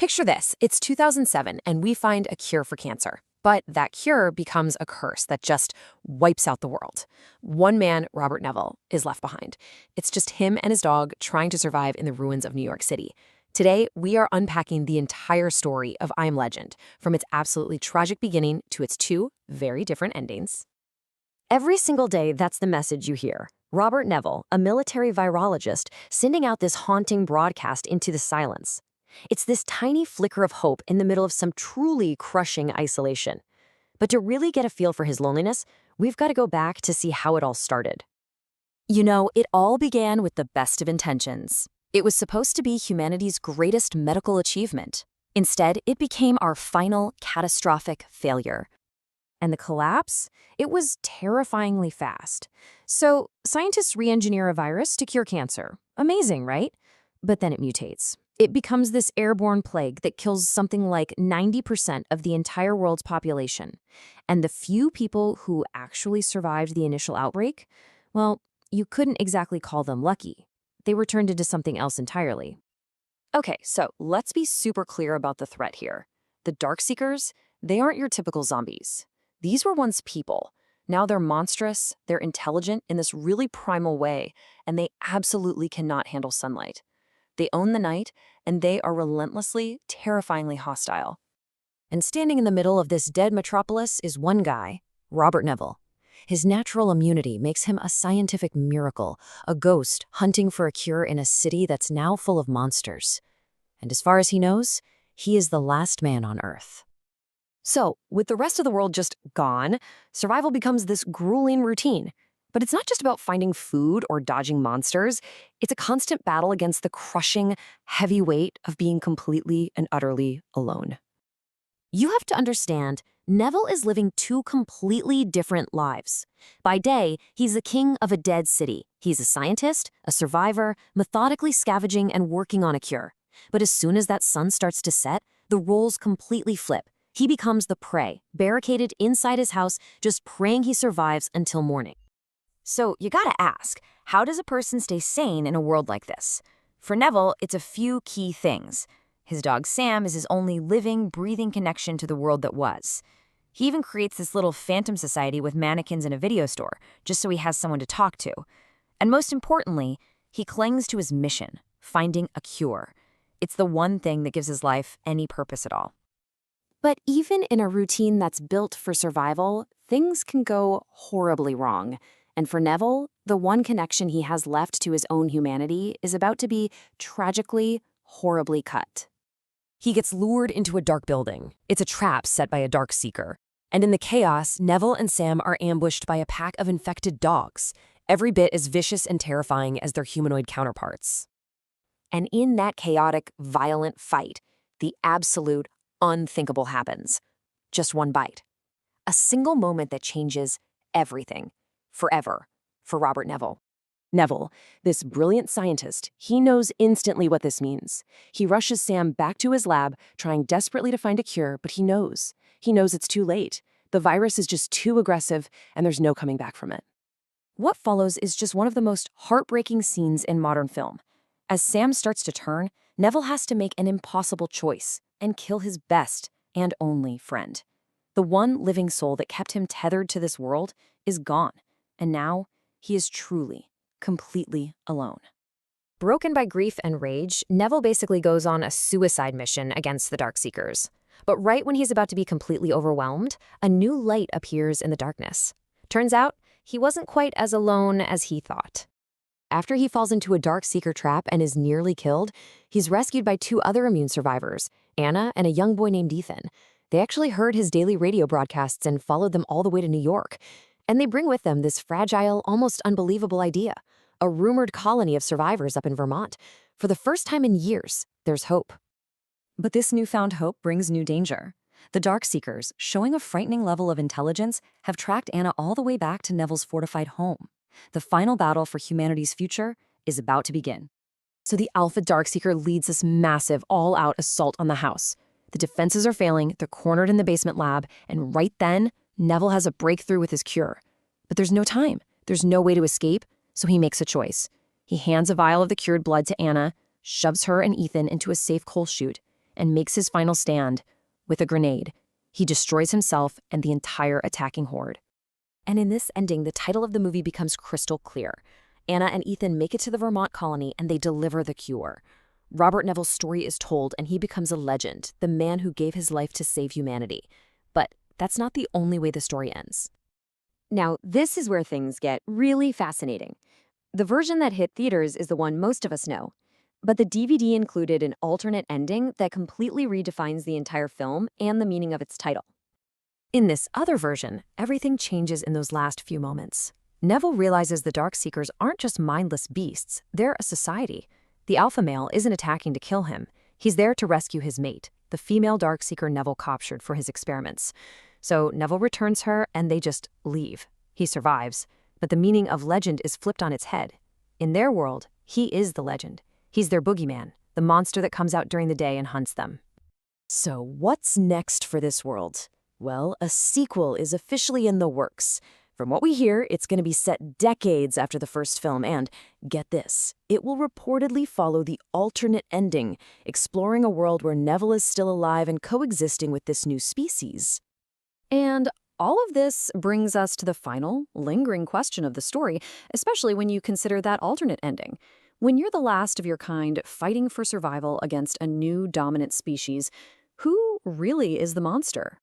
Picture this, it's 2007 and we find a cure for cancer. But that cure becomes a curse that just wipes out the world. One man, Robert Neville, is left behind. It's just him and his dog trying to survive in the ruins of New York City. Today, we are unpacking the entire story of I Am Legend, from its absolutely tragic beginning to its two very different endings. Every single day, that's the message you hear. Robert Neville, a military virologist, sending out this haunting broadcast into the silence. It's this tiny flicker of hope in the middle of some truly crushing isolation. But to really get a feel for his loneliness, we've got to go back to see how it all started. You know, it all began with the best of intentions. It was supposed to be humanity's greatest medical achievement. Instead, it became our final catastrophic failure. And the collapse? It was terrifyingly fast. So, scientists re-engineer a virus to cure cancer. Amazing, right? But then it mutates. It becomes this airborne plague that kills something like 90% of the entire world's population. And the few people who actually survived the initial outbreak, well, you couldn't exactly call them lucky. They were turned into something else entirely. Okay, so let's be super clear about the threat here. The Darkseekers, they aren't your typical zombies. These were once people. Now they're monstrous, they're intelligent in this really primal way, and they absolutely cannot handle sunlight. They own the night, and they are relentlessly, terrifyingly hostile. And standing in the middle of this dead metropolis is one guy, Robert Neville. His natural immunity makes him a scientific miracle, a ghost hunting for a cure in a city that's now full of monsters. And as far as he knows, he is the last man on Earth. So, with the rest of the world just gone, survival becomes this grueling routine. But it's not just about finding food or dodging monsters. It's a constant battle against the crushing, heavy weight of being completely and utterly alone. You have to understand, Neville is living two completely different lives. By day, he's the king of a dead city. He's a scientist, a survivor, methodically scavenging and working on a cure. But as soon as that sun starts to set, the roles completely flip. He becomes the prey, barricaded inside his house, just praying he survives until morning. So you gotta ask, how does a person stay sane in a world like this? For Neville, it's a few key things. His dog Sam is his only living, breathing connection to the world that was. He even creates this little phantom society with mannequins in a video store, just so he has someone to talk to. And most importantly, he clings to his mission, finding a cure. It's the one thing that gives his life any purpose at all. But even in a routine that's built for survival, things can go horribly wrong. And for Neville, the one connection he has left to his own humanity is about to be tragically, horribly cut. He gets lured into a dark building. It's a trap set by a Darkseeker. And in the chaos, Neville and Sam are ambushed by a pack of infected dogs, every bit as vicious and terrifying as their humanoid counterparts. And in that chaotic, violent fight, the absolute unthinkable happens. Just one bite. A single moment that changes everything. Forever, for Robert Neville. Neville, this brilliant scientist, he knows instantly what this means. He rushes Sam back to his lab, trying desperately to find a cure, but he knows. He knows it's too late. The virus is just too aggressive, and there's no coming back from it. What follows is just one of the most heartbreaking scenes in modern film. As Sam starts to turn, Neville has to make an impossible choice and kill his best and only friend. The one living soul that kept him tethered to this world is gone. And now, he is truly, completely alone. Broken by grief and rage, Neville basically goes on a suicide mission against the Darkseekers. But right when he's about to be completely overwhelmed, a new light appears in the darkness. Turns out, he wasn't quite as alone as he thought. After he falls into a Darkseeker trap and is nearly killed, he's rescued by two other immune survivors, Anna and a young boy named Ethan. They actually heard his daily radio broadcasts and followed them all the way to New York. And they bring with them this fragile, almost unbelievable idea, a rumored colony of survivors up in Vermont. For the first time in years, there's hope. But this newfound hope brings new danger. The Darkseekers, showing a frightening level of intelligence, have tracked Anna all the way back to Neville's fortified home. The final battle for humanity's future is about to begin. So the Alpha Darkseeker leads this massive, all-out assault on the house. The defenses are failing, they're cornered in the basement lab, and right then, Neville has a breakthrough with his cure. But there's no time. There's no way to escape, so he makes a choice. He hands a vial of the cured blood to Anna, shoves her and Ethan into a safe coal chute. and makes his final stand with a grenade. He destroys himself and the entire attacking horde. And in this ending, the title of the movie becomes crystal clear. Anna and Ethan make it to the Vermont colony and they deliver the cure. Robert Neville's story is told and he becomes a legend, the man who gave his life to save humanity. But that's not the only way the story ends. Now, this is where things get really fascinating. The version that hit theaters is the one most of us know. But the DVD included an alternate ending that completely redefines the entire film and the meaning of its title. In this other version, everything changes in those last few moments. Neville realizes the Darkseekers aren't just mindless beasts, they're a society. The alpha male isn't attacking to kill him. He's there to rescue his mate, the female Darkseeker Neville captured for his experiments. So Neville returns her and they just leave. He survives, but the meaning of legend is flipped on its head. In their world, he is the legend. He's their boogeyman, the monster that comes out during the day and hunts them. So what's next for this world? Well, a sequel is officially in the works. From what we hear, it's going to be set decades after the first film, and get this, it will reportedly follow the alternate ending, exploring a world where Neville is still alive and coexisting with this new species. And all of this brings us to the final, lingering question of the story, especially when you consider that alternate ending. When you're the last of your kind fighting for survival against a new dominant species, who really is the monster?